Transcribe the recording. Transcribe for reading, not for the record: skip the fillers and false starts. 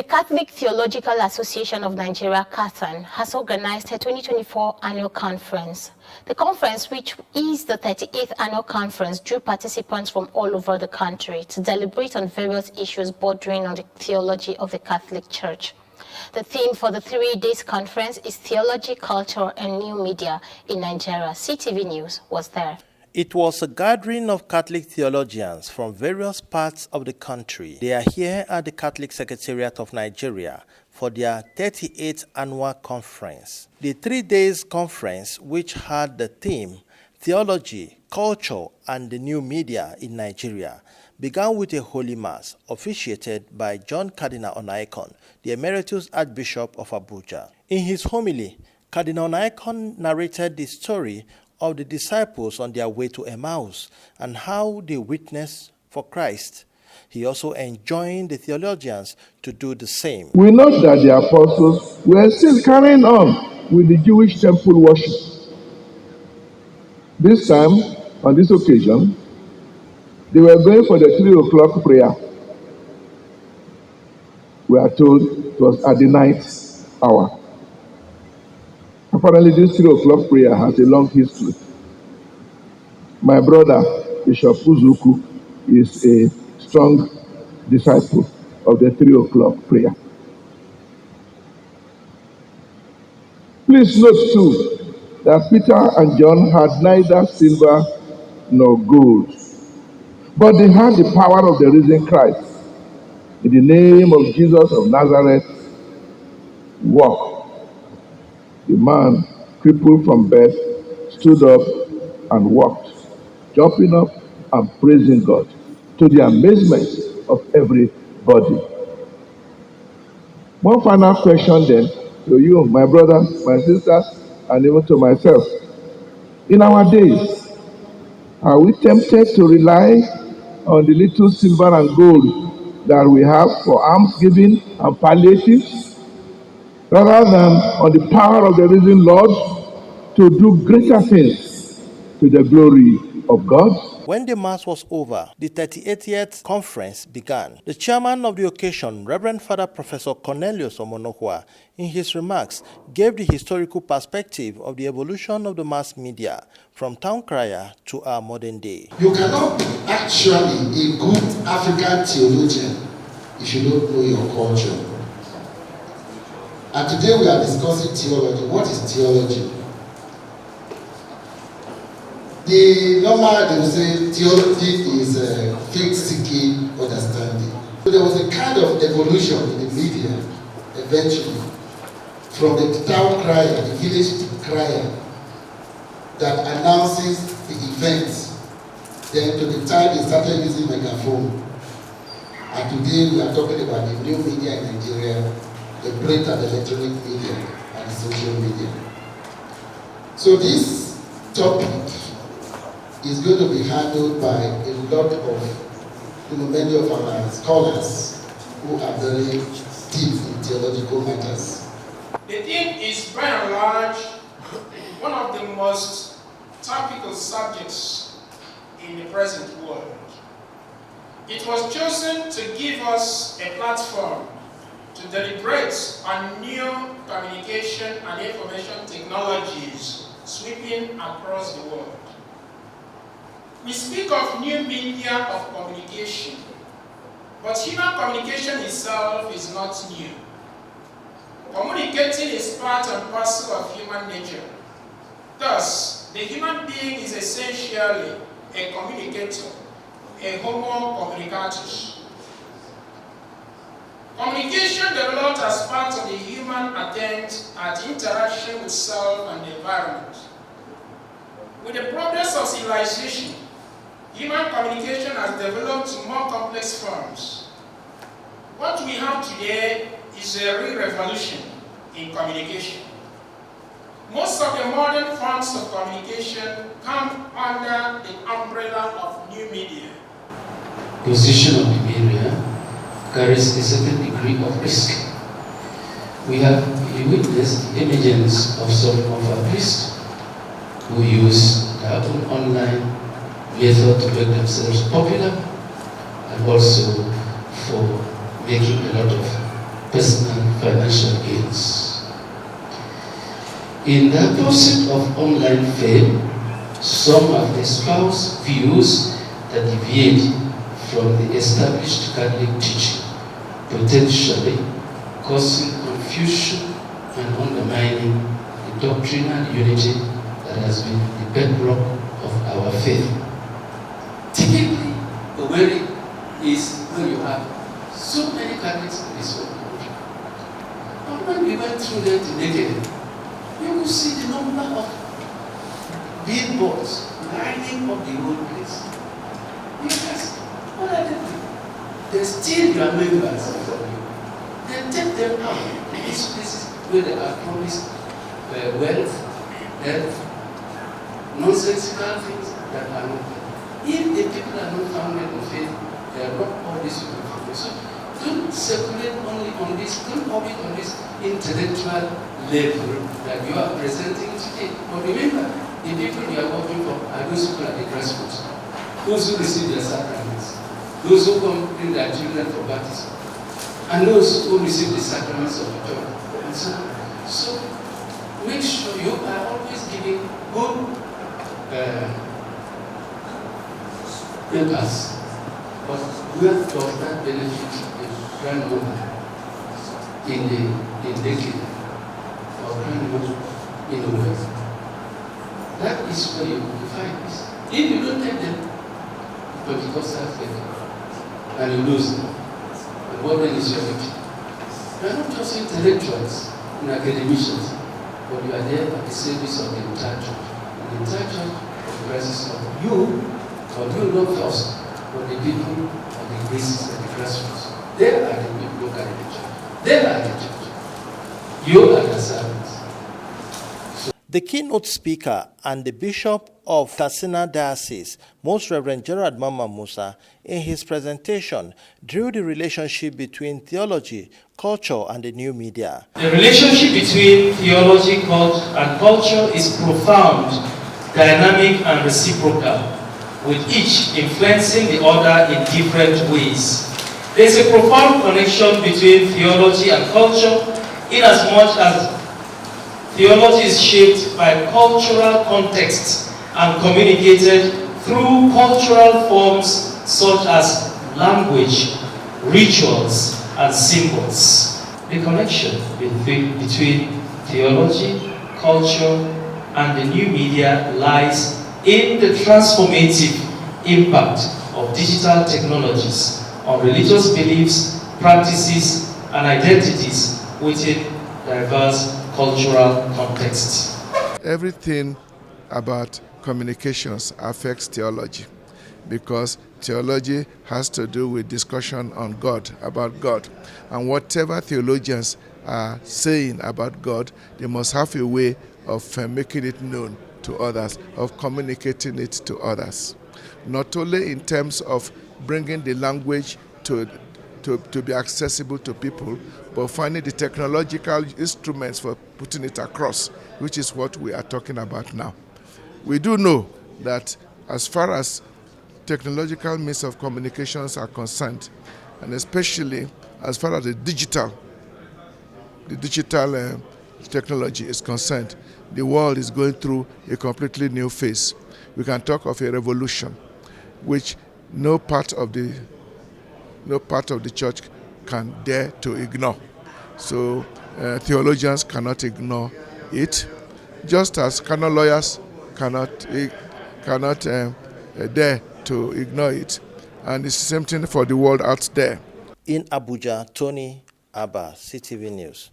Catholic Theological Association of Nigeria, CATHAN, has organized a 2024 annual conference. The conference, which is the 38th annual conference, drew participants from all over the country to deliberate on various issues bordering on the theology of the Catholic Church. The theme for the 3 days conference is Theology, Culture, and New Media in Nigeria. CTV News was there. It was a gathering of Catholic theologians from various parts of the country. They are here at the Catholic Secretariat of Nigeria for their 38th annual conference. The 3 days conference, which had the theme Theology, Culture, and the New Media in Nigeria, began with a Holy Mass officiated by John Cardinal Onaikan, the Emeritus Archbishop of Abuja. In his homily, Cardinal Onaikan narrated the story of the disciples on their way to Emmaus and how they witnessed for Christ. He also enjoined the theologians to do the same. We note that the apostles were still carrying on with the Jewish temple worship. This time, on this occasion, they were going for the 3 o'clock prayer. We are told it was at the night hour. Apparently, this 3 o'clock prayer has a long history. My brother, Bishop Uzuku, is a strong disciple of the 3 o'clock prayer. Please note too that Peter and John had neither silver nor gold, but they had the power of the risen Christ. In the name of Jesus of Nazareth, walk. The man, crippled from birth, stood up and walked, jumping up and praising God, to the amazement of everybody. One final question then to you, my brothers, my sisters, and even to myself. In our days, are we tempted to rely on the little silver and gold that we have for almsgiving and palliatives, rather than on the power of the risen Lord to do greater things to the glory of God? When the Mass was over, the 38th conference began. The chairman of the occasion, Reverend Father Professor Cornelius Omonohua, in his remarks, gave the historical perspective of the evolution of the mass media from town crier to our modern day. You cannot be actually a good African theologian if you don't know your culture. And today we are discussing theology. What is theology? The normal, they will say, theology is faith-seeking understanding. So there was a kind of evolution in the media, eventually, from the town crier, the village crier, that announces the events. Then to the time they started using megaphone. And today we are talking about the new media in Nigeria, the print and electronic media and the social media. So this topic is going to be handled by a lot of, many of our scholars who are very deep in theological matters. The theme is, by and large, one of the most topical subjects in the present world. It was chosen to give us a platform to deliberate on new communication and information technologies sweeping across the world. We speak of new media of communication, but human communication itself is not new. Communicating is part and parcel of human nature. Thus, the human being is essentially a communicator, a homo communicatus. Communication developed as part of the human attempt at interaction with self and the environment. With the progress of civilization, human communication has developed more complex forms. What we have today is a real revolution in communication. Most of the modern forms of communication come under the umbrella of new media. The position of the media carries a certain degree of risk. We have witnessed the emergence of some of our priests who use their own online method to make themselves popular and also for making a lot of personal financial gains. In the pursuit of online fame, some have espoused views that deviate from the established Catholic teaching, potentially causing confusion and undermining the doctrinal unity that has been the bedrock of our faith. Typically, the worry is when you have so many Catholics in this whole country. And when we went through that decade, you will see the number of billboards lining up the whole place. Because what are they doing? They steal your members from you. They take them out to these places where they are promised wealth, health, nonsensical things that are not there. If the people are not founded in faith, they are not all these people. So don't circulate only on this, don't orbit on this intellectual level that you are presenting today. But remember, the people you are working for are those people at the grassroots, those who receive their sacraments, those who come bring their children for baptism, and those who receive the sacraments of the church. And so make sure you are always giving good papers. But where does that benefit the grandmother in the decade or grandmother in the West? That is where you find this. If you don't take them, but because faith, and you lose them, and what then is your victory? You are not just intellectuals and academicians, but you are there at the service of the entire church. And the entire church comprises of you, but you not first, but the people of the graces and the grassroots. They are the people who carry the church. They are the church. You are the servants. The keynote speaker and the Bishop of Katsina Diocese, Most Reverend Gerard Mama Musa, in his presentation, drew the relationship between theology, culture, and the new media. The relationship between theology and culture is profound, dynamic, and reciprocal, with each influencing the other in different ways. There is a profound connection between theology and culture, inasmuch as theology is shaped by cultural contexts and communicated through cultural forms such as language, rituals, and symbols. The connection between theology, culture, and the new media lies in the transformative impact of digital technologies on religious beliefs, practices, and identities within diverse cultural contexts. Everything about communications affects theology, because theology has to do with discussion on God, about God. And whatever theologians are saying about God, they must have a way of making it known to others, of communicating it to others. Not only in terms of bringing the language to be accessible to people, but finding the technological instruments for putting it across, which is what we are talking about now. We do know that as far as technological means of communications are concerned, and especially as far as the digital technology is concerned, the world is going through a completely new phase. We can talk of a revolution, which no part of the church can dare to ignore. So theologians cannot ignore it, just as canon lawyers cannot dare to ignore it. And it's the same thing for the world out there. In Abuja, Tony Abba, CTV News.